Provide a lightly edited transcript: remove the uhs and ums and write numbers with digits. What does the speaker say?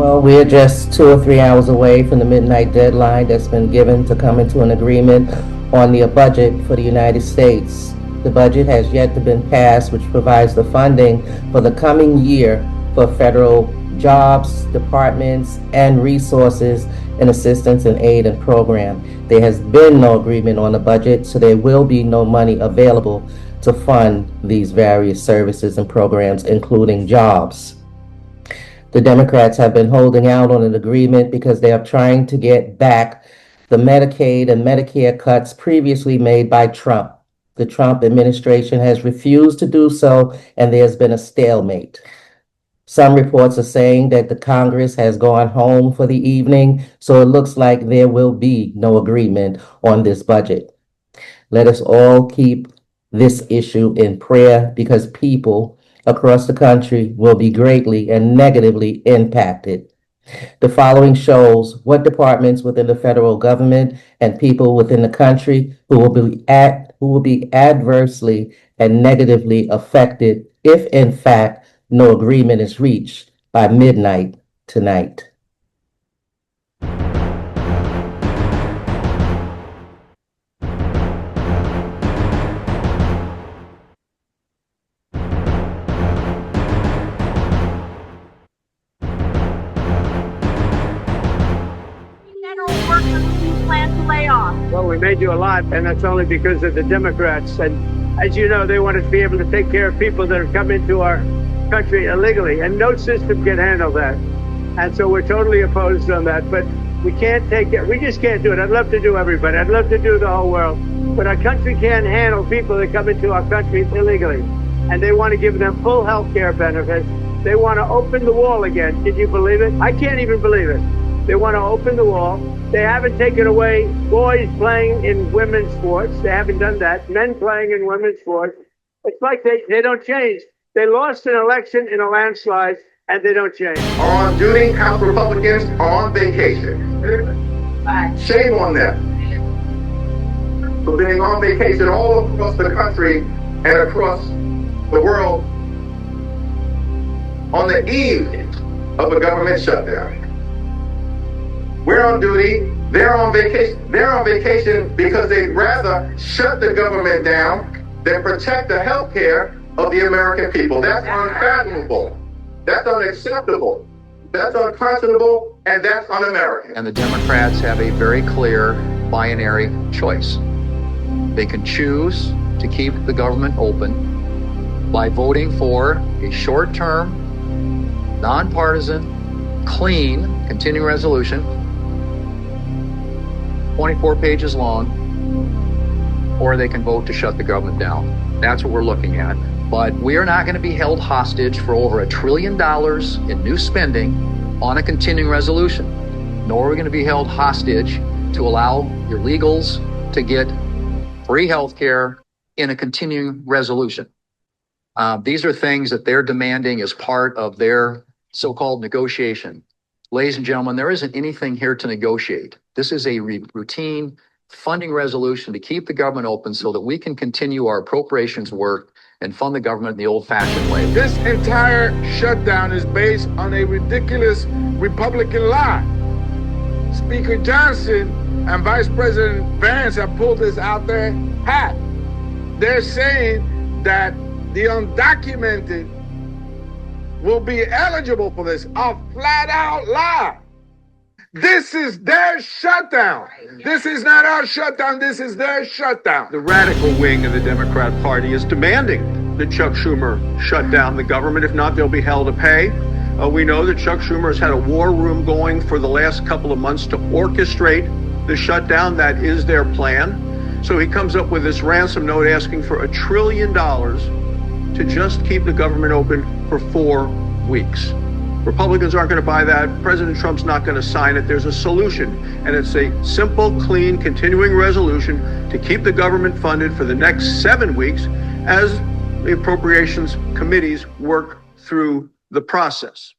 Well, we're just 2 or 3 hours away from the midnight deadline that's been given to come into an agreement on the budget for the United States. The budget has yet to been passed, which provides the funding for the coming year for federal jobs, departments, and resources and assistance and aid and program. There has been no agreement on the budget, so there will be no money available to fund these various services and programs, including jobs. The Democrats have been holding out on an agreement because they are trying to get back the Medicaid and Medicare cuts previously made by Trump. The Trump administration has refused to do so, and there's been a stalemate. Some reports are saying that the Congress has gone home for the evening, so it looks like there will be no agreement on this budget. Let us all keep this issue in prayer because people across the country will be greatly and negatively impacted. The following shows what departments within the federal government and people within the country who will be adversely and negatively affected if in fact no agreement is reached by midnight tonight. Well, we may do a lot, and that's only because of the Democrats. And as you know, they want to be able to take care of people that have come into our country illegally, and no system can handle that. And so we're totally opposed on that. But we can't take it. We just can't do it. I'd love to do everybody. I'd love to do the whole world. But our country can't handle people that come into our country illegally. And they want to give them full health care benefits. They want to open the wall again. Can you believe it? I can't even believe it. They want to open the wall. They haven't taken away boys playing in women's sports. They haven't done that. Men playing in women's sports. It's like they don't change. They lost an election in a landslide, and they don't change. On duty, House Republicans are on vacation. Shame on them for being on vacation all across the country and across the world on the eve of a government shutdown. We're on duty, they're on vacation. They're on vacation because they'd rather shut the government down than protect the health care of the American people. That's unfathomable. That's unacceptable. That's unconscionable, and that's un-American. And the Democrats have a very clear binary choice. They can choose to keep the government open by voting for a short-term, nonpartisan, clean, continuing resolution, 24 pages long, or they can vote to shut the government down. That's what we're looking at. But we are not going to be held hostage for over $1 trillion in new spending on a continuing resolution, nor are we going to be held hostage to allow your illegals to get free health care in a continuing resolution. These are things that they're demanding as part of their so-called negotiation. Ladies and gentlemen, there isn't anything here to negotiate. This is a routine funding resolution to keep the government open so that we can continue our appropriations work and fund the government the old-fashioned way. This entire shutdown is based on a ridiculous Republican lie. Speaker Johnson and Vice President Vance have pulled this out their hat. They're saying that the undocumented will be eligible for this. A flat-out lie. This is their shutdown. This is not our shutdown. This is their shutdown. The radical wing of the Democrat Party is demanding that Chuck Schumer shut down the government. If not, they'll be held to pay. We know that Chuck Schumer has had a war room going for the last couple of months to orchestrate the shutdown. That is their plan. So he comes up with this ransom note asking for $1 trillion to just keep the government open for 4 weeks. Republicans aren't going to buy that. President Trump's not going to sign it. There's a solution, and it's a simple, clean, continuing resolution to keep the government funded for the next 7 weeks as the appropriations committees work through the process.